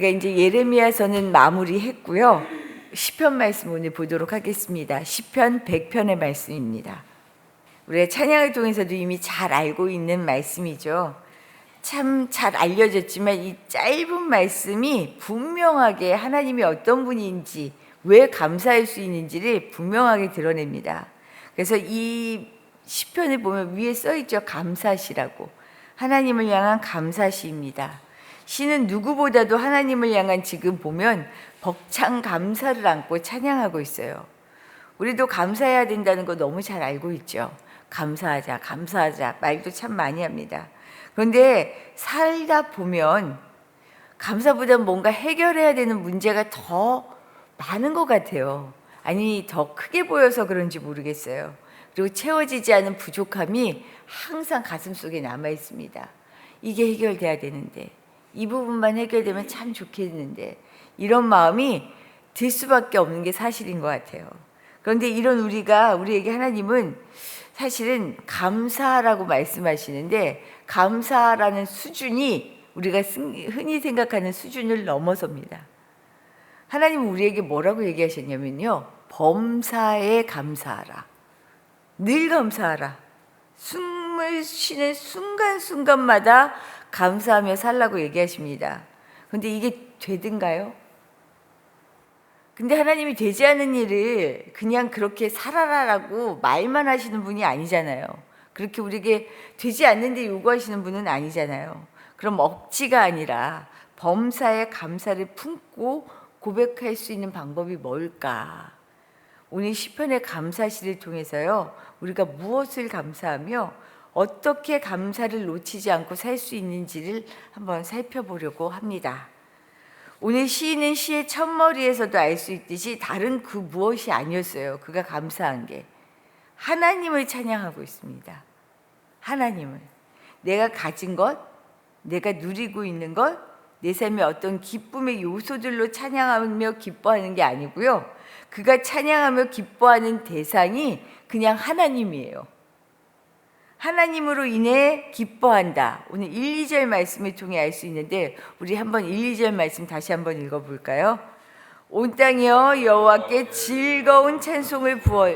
우리가 이제 예레미야서는 마무리했고요. 시편 말씀 오늘 보도록 하겠습니다. 시편 100편의 말씀입니다. 우리가 찬양을 통해서도 이미 잘 알고 있는 말씀이죠. 참 잘 알려졌지만 이 짧은 말씀이 분명하게 하나님이 어떤 분인지, 왜 감사할 수 있는지를 분명하게 드러냅니다. 그래서 이 시편을 보면 위에 써있죠. 감사시라고. 하나님을 향한 감사시입니다. 시는 누구보다도 하나님을 향한 지금 보면 벅찬 감사를 안고 찬양하고 있어요. 우리도 감사해야 된다는 거 너무 잘 알고 있죠. 감사하자, 감사하자 말도 참 많이 합니다. 그런데 살다 보면 감사보다 뭔가 해결해야 되는 문제가 더 많은 것 같아요. 아니, 더 크게 보여서 그런지 모르겠어요. 그리고 채워지지 않은 부족함이 항상 가슴속에 남아 있습니다. 이게 해결돼야 되는데, 이 부분만 해결되면 참 좋겠는데, 이런 마음이 들 수밖에 없는 게 사실인 것 같아요. 그런데 이런 우리에게 하나님은 사실은 감사라고 말씀하시는데, 감사라는 수준이 우리가 흔히 생각하는 수준을 넘어섭니다. 하나님은 우리에게 뭐라고 얘기하셨냐면요, 범사에 감사하라. 늘 감사하라. 숨을 쉬는 순간순간마다 감사하며 살라고 얘기하십니다. 그런데 이게 되든가요? 근데 하나님이 되지 않은 일을 그냥 그렇게 살아라라고 말만 하시는 분이 아니잖아요. 그렇게 우리에게 되지 않는데 요구하시는 분은 아니잖아요. 그럼 억지가 아니라 범사에 감사를 품고 고백할 수 있는 방법이 뭘까? 오늘 시편의 감사시를 통해서요, 우리가 무엇을 감사하며 어떻게 감사를 놓치지 않고 살 수 있는지를 한번 살펴보려고 합니다. 오늘 시인은 시의 첫머리에서도 알 수 있듯이 다른 그 무엇이 아니었어요. 그가 감사한 게 하나님을 찬양하고 있습니다. 하나님을, 내가 가진 것, 내가 누리고 있는 것, 내 삶의 어떤 기쁨의 요소들로 찬양하며 기뻐하는 게 아니고요, 그가 찬양하며 기뻐하는 대상이 그냥 하나님이에요. 하나님으로 인해 기뻐한다. 오늘 1, 2절 말씀을 통해 알 수 있는데, 우리 한번 1, 2절 말씀 다시 한번 읽어볼까요? 온 땅이여 여호와께 즐거운 찬송을 부어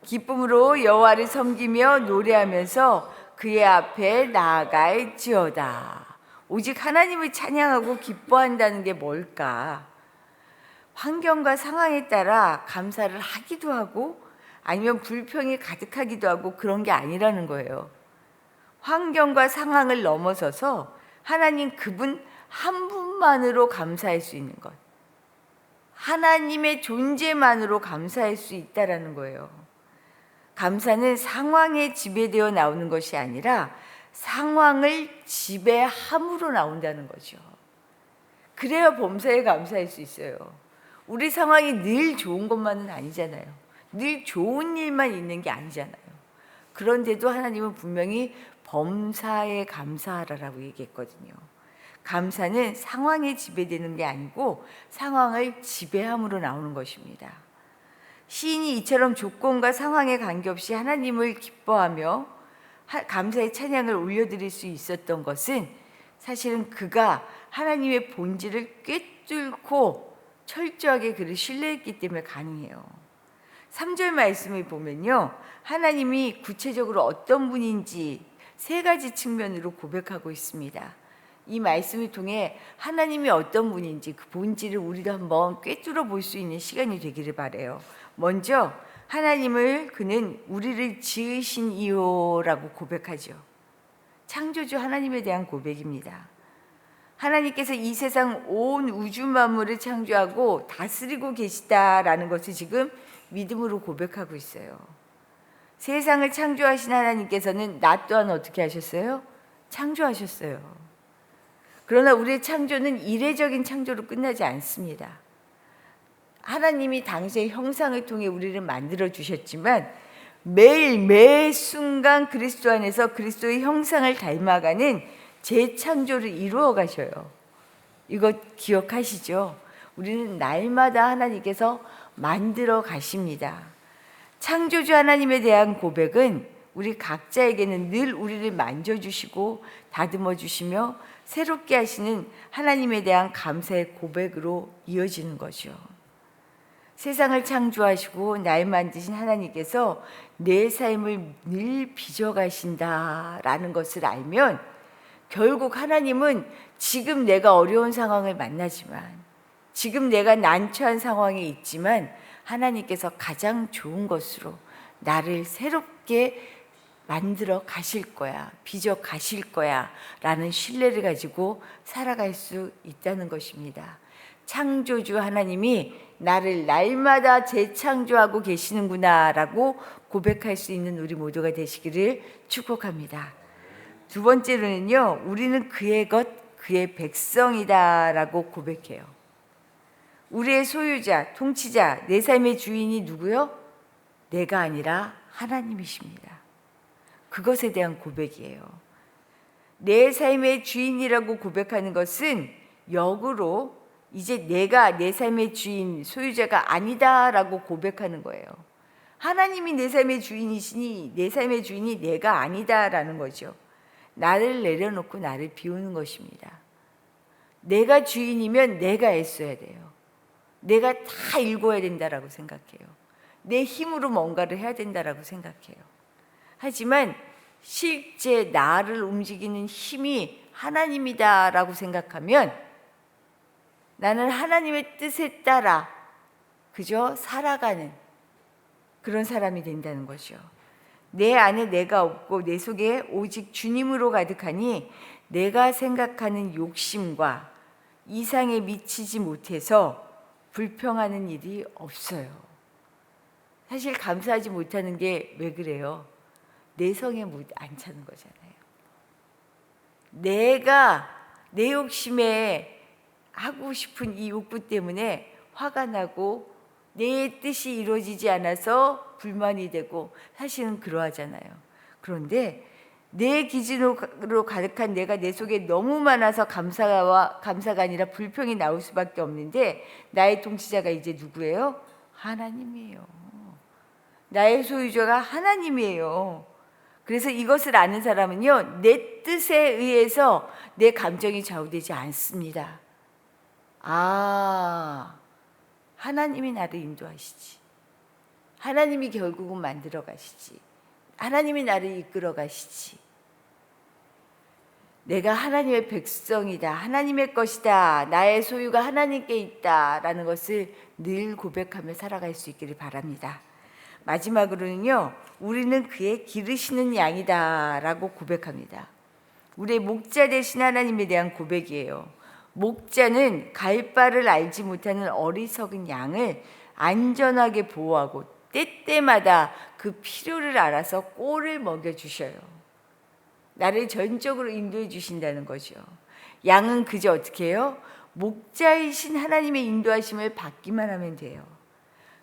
기쁨으로 여호와를 섬기며 노래하면서 그의 앞에 나아갈지어다. 오직 하나님을 찬양하고 기뻐한다는 게 뭘까? 환경과 상황에 따라 감사를 하기도 하고 아니면 불평이 가득하기도 하고 그런 게 아니라는 거예요. 환경과 상황을 넘어서서 하나님 그분 한 분만으로 감사할 수 있는 것, 하나님의 존재만으로 감사할 수 있다라는 거예요. 감사는 상황에 지배되어 나오는 것이 아니라 상황을 지배함으로 나온다는 거죠. 그래야 범사에 감사할 수 있어요. 우리 상황이 늘 좋은 것만은 아니잖아요. 늘 좋은 일만 있는 게 아니잖아요. 그런데도 하나님은 분명히 범사에 감사하라라고 얘기했거든요. 감사는 상황에 지배되는 게 아니고 상황을 지배함으로 나오는 것입니다. 시인이 이처럼 조건과 상황에 관계없이 하나님을 기뻐하며 감사의 찬양을 올려드릴 수 있었던 것은 사실은 그가 하나님의 본질을 꿰뚫고 철저하게 그를 신뢰했기 때문에 가능해요. 3절 말씀을 보면요, 하나님이 구체적으로 어떤 분인지 세 가지 측면으로 고백하고 있습니다. 이 말씀을 통해 하나님이 어떤 분인지 그 본질을 우리도 한번 꿰뚫어 볼 수 있는 시간이 되기를 바라요. 먼저 하나님을 그는 우리를 지으신 이요라고 고백하죠. 창조주 하나님에 대한 고백입니다. 하나님께서 이 세상 온 우주 만물을 창조하고 다스리고 계시다라는 것을 지금 믿음으로 고백하고 있어요. 세상을 창조하신 하나님께서는 나 또한 어떻게 하셨어요? 창조하셨어요. 그러나 우리의 창조는 이례적인 창조로 끝나지 않습니다. 하나님이 당시의 형상을 통해 우리를 만들어 주셨지만 매일 매 순간 그리스도 안에서 그리스도의 형상을 닮아가는 재창조를 이루어 가셔요. 이거 기억하시죠? 우리는 날마다 하나님께서 만들어 가십니다. 창조주 하나님에 대한 고백은 우리 각자에게는 늘 우리를 만져주시고 다듬어 주시며 새롭게 하시는 하나님에 대한 감사의 고백으로 이어지는 거죠. 세상을 창조하시고 날 만드신 하나님께서 내 삶을 늘 빚어가신다라는 것을 알면 결국 하나님은 지금 내가 어려운 상황을 만나지만, 지금 내가 난처한 상황에 있지만 하나님께서 가장 좋은 것으로 나를 새롭게 만들어 가실 거야, 빚어 가실 거야 라는 신뢰를 가지고 살아갈 수 있다는 것입니다. 창조주 하나님이 나를 날마다 재창조하고 계시는구나 라고 고백할 수 있는 우리 모두가 되시기를 축복합니다. 두 번째로는요, 우리는 그의 것, 그의 백성이다 라고 고백해요. 우리의 소유자, 통치자, 내 삶의 주인이 누구요? 내가 아니라 하나님이십니다. 그것에 대한 고백이에요. 내 삶의 주인이라고 고백하는 것은 역으로 이제 내가 내 삶의 주인, 소유자가 아니다라고 고백하는 거예요. 하나님이 내 삶의 주인이시니 내 삶의 주인이 내가 아니다라는 거죠. 나를 내려놓고 나를 비우는 것입니다. 내가 주인이면 내가 애써야 돼요. 내가 다 일궈야 된다라고 생각해요. 내 힘으로 뭔가를 해야 된다라고 생각해요. 하지만 실제 나를 움직이는 힘이 하나님이다라고 생각하면 나는 하나님의 뜻에 따라 그저 살아가는 그런 사람이 된다는 거죠. 내 안에 내가 없고 내 속에 오직 주님으로 가득하니 내가 생각하는 욕심과 이상에 미치지 못해서 불평하는 일이 없어요. 사실 감사하지 못하는 게 왜 그래요? 내 성에 안 차는 거잖아요. 내가 내 욕심에 하고 싶은 이 욕구 때문에 화가 나고 내 뜻이 이루어지지 않아서 불만이 되고 사실은 그러하잖아요. 그런데 내 기준으로 가득한 내가 내 속에 너무 많아서 감사가 아니라 불평이 나올 수밖에 없는데 나의 통치자가 이제 누구예요? 하나님이에요. 나의 소유자가 하나님이에요. 그래서 이것을 아는 사람은요, 내 뜻에 의해서 내 감정이 좌우되지 않습니다. 하나님이 나를 인도하시지. 하나님이 결국은 만들어 가시지. 하나님이 나를 이끌어 가시지. 내가 하나님의 백성이다. 하나님의 것이다. 나의 소유가 하나님께 있다라는 것을 늘 고백하며 살아갈 수 있기를 바랍니다. 마지막으로는요, 우리는 그의 기르시는 양이다라고 고백합니다. 우리의 목자 되신 하나님에 대한 고백이에요. 목자는 갈 바를 알지 못하는 어리석은 양을 안전하게 보호하고 때때마다 그 필요를 알아서 꼴을 먹여주셔요. 나를 전적으로 인도해 주신다는 거죠. 양은 그저 어떻게 해요? 목자이신 하나님의 인도하심을 받기만 하면 돼요.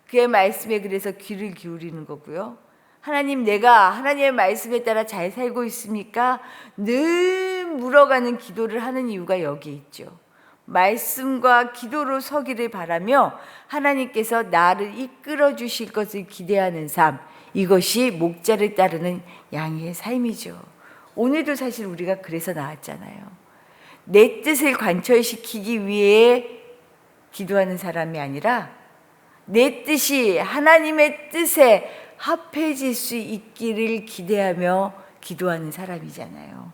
그의 말씀에 그래서 귀를 기울이는 거고요. 하나님, 내가 하나님의 말씀에 따라 잘 살고 있습니까? 늘 물어가는 기도를 하는 이유가 여기 있죠. 말씀과 기도로 서기를 바라며 하나님께서 나를 이끌어 주실 것을 기대하는 삶, 이것이 목자를 따르는 양의 삶이죠. 오늘도 사실 우리가 그래서 나왔잖아요. 내 뜻을 관철시키기 위해 기도하는 사람이 아니라 내 뜻이 하나님의 뜻에 합해질 수 있기를 기대하며 기도하는 사람이잖아요.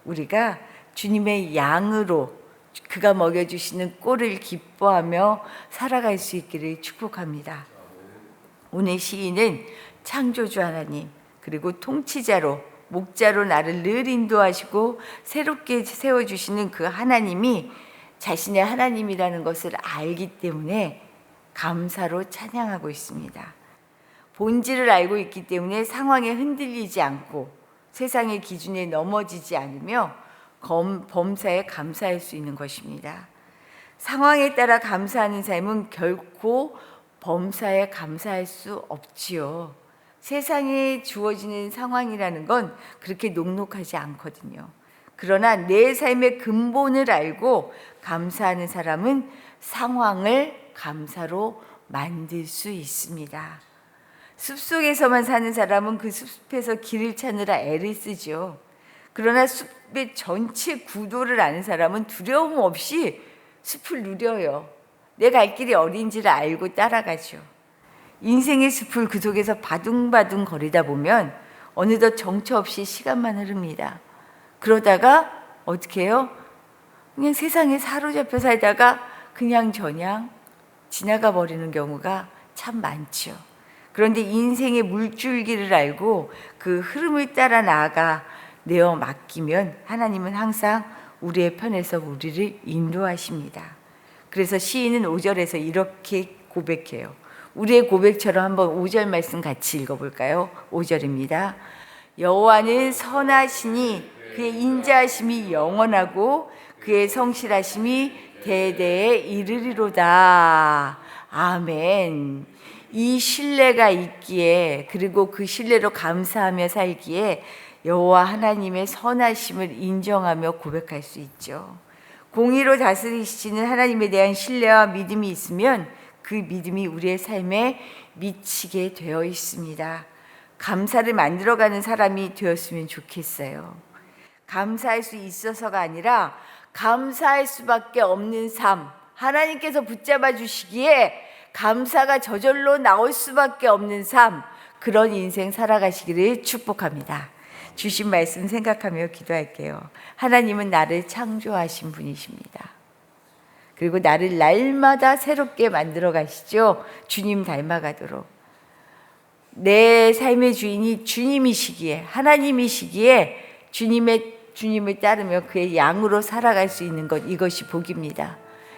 우리가 주님의 양으로 그가 먹여주시는 꼴을 기뻐하며 살아갈 수 있기를 축복합니다. 오늘 시인은 창조주 하나님, 그리고 통치자로 목자로 나를 늘 인도하시고 새롭게 세워주시는 그 하나님이 자신의 하나님이라는 것을 알기 때문에 감사로 찬양하고 있습니다. 본질을 알고 있기 때문에 상황에 흔들리지 않고 세상의 기준에 넘어지지 않으며 범사에 감사할 수 있는 것입니다. 상황에 따라 감사하는 삶은 결코 범사에 감사할 수 없지요. 세상에 주어지는 상황이라는 건 그렇게 녹록하지 않거든요. 그러나 내 삶의 근본을 알고 감사하는 사람은 상황을 감사로 만들 수 있습니다. 숲속에서만 사는 사람은 그 숲에서 길을 찾느라 애를 쓰죠. 그러나 숲의 전체 구도를 아는 사람은 두려움 없이 숲을 누려요. 내 갈 길이 어딘지를 알고 따라가죠. 인생의 숲을 그 속에서 바둥바둥 거리다 보면 어느덧 정처 없이 시간만 흐릅니다. 그러다가 어떻게 해요? 그냥 세상에 사로잡혀 살다가 그냥 저냥 지나가 버리는 경우가 참 많죠. 그런데 인생의 물줄기를 알고 그 흐름을 따라 나아가 내어 맡기면 하나님은 항상 우리의 편에서 우리를 인도하십니다. 그래서 시인은 5절에서 이렇게 고백해요. 우리의 고백처럼 한번 5절 말씀 같이 읽어볼까요? 5절입니다. 여호와는 선하시니 그의 인자하심이 영원하고 그의 성실하심이 대대에 이르리로다. 아멘. 이 신뢰가 있기에, 그리고 그 신뢰로 감사하며 살기에 여호와 하나님의 선하심을 인정하며 고백할 수 있죠. 공의로 다스리시는 하나님에 대한 신뢰와 믿음이 있으면 그 믿음이 우리의 삶에 미치게 되어 있습니다. 감사를 만들어가는 사람이 되었으면 좋겠어요. 감사할 수 있어서가 아니라 감사할 수밖에 없는 삶, 하나님께서 붙잡아 주시기에 감사가 저절로 나올 수밖에 없는 삶, 그런 인생 살아가시기를 축복합니다. 주신 말씀 생각하며 기도할게요. 하나님은 나를 창조하신 분이십니다. 그리고 나를 날마다 새롭게 만들어 가시죠. 주님 닮아가도록. 내 삶의 주인이 주님이시기에, 하나님이시기에 주님을 따르며 그의 양으로 살아갈 수 있는 것, 이것이 복입니다.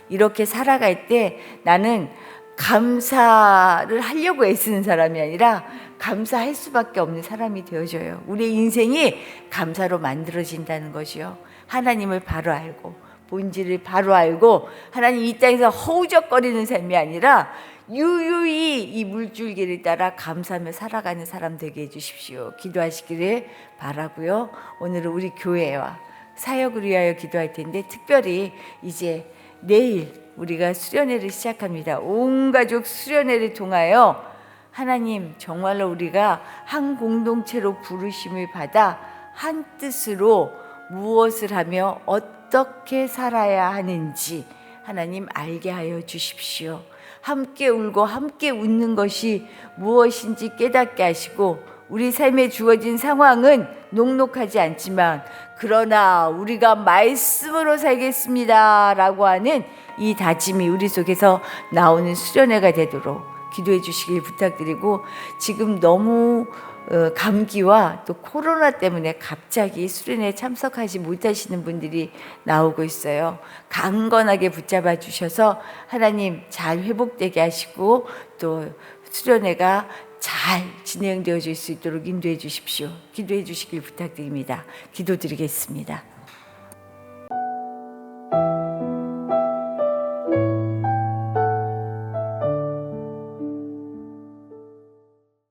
이렇게 살아갈 때 나는 감사를 하려고 애쓰는 사람이 아니라 감사할 수밖에 없는 사람이 되어져요. 우리의 인생이 감사로 만들어진다는 것이요. 하나님을 바로 알고, 본질을 바로 알고, 하나님 이 땅에서 허우적거리는 삶이 아니라 유유히 이 물줄기를 따라 감사하며 살아가는 사람 되게 해주십시오. 기도하시기를 바라고요. 오늘은 우리 교회와 사역을 위하여 기도할 텐데, 특별히 이제 내일 우리가 수련회를 시작합니다. 온 가족 수련회를 통하여 하나님, 정말로 우리가 한 공동체로 부르심을 받아 한 뜻으로 무엇을 하며 어떻게 살아야 하는지 하나님 알게 하여 주십시오. 함께 울고 함께 웃는 것이 무엇인지 깨닫게 하시고, 우리 삶에 주어진 상황은 녹록하지 않지만 그러나 우리가 말씀으로 살겠습니다 라고 하는 이 다짐이 우리 속에서 나오는 수련회가 되도록 기도해 주시길 부탁드리고, 지금 너무 감기와 또 코로나 때문에 갑자기 수련회에 참석하지 못하시는 분들이 나오고 있어요. 강건하게 붙잡아 주셔서 하나님 잘 회복되게 하시고 또 수련회가 잘 진행되어질 수 있도록 인도해 주십시오. 기도해 주시길 부탁드립니다. 기도드리겠습니다.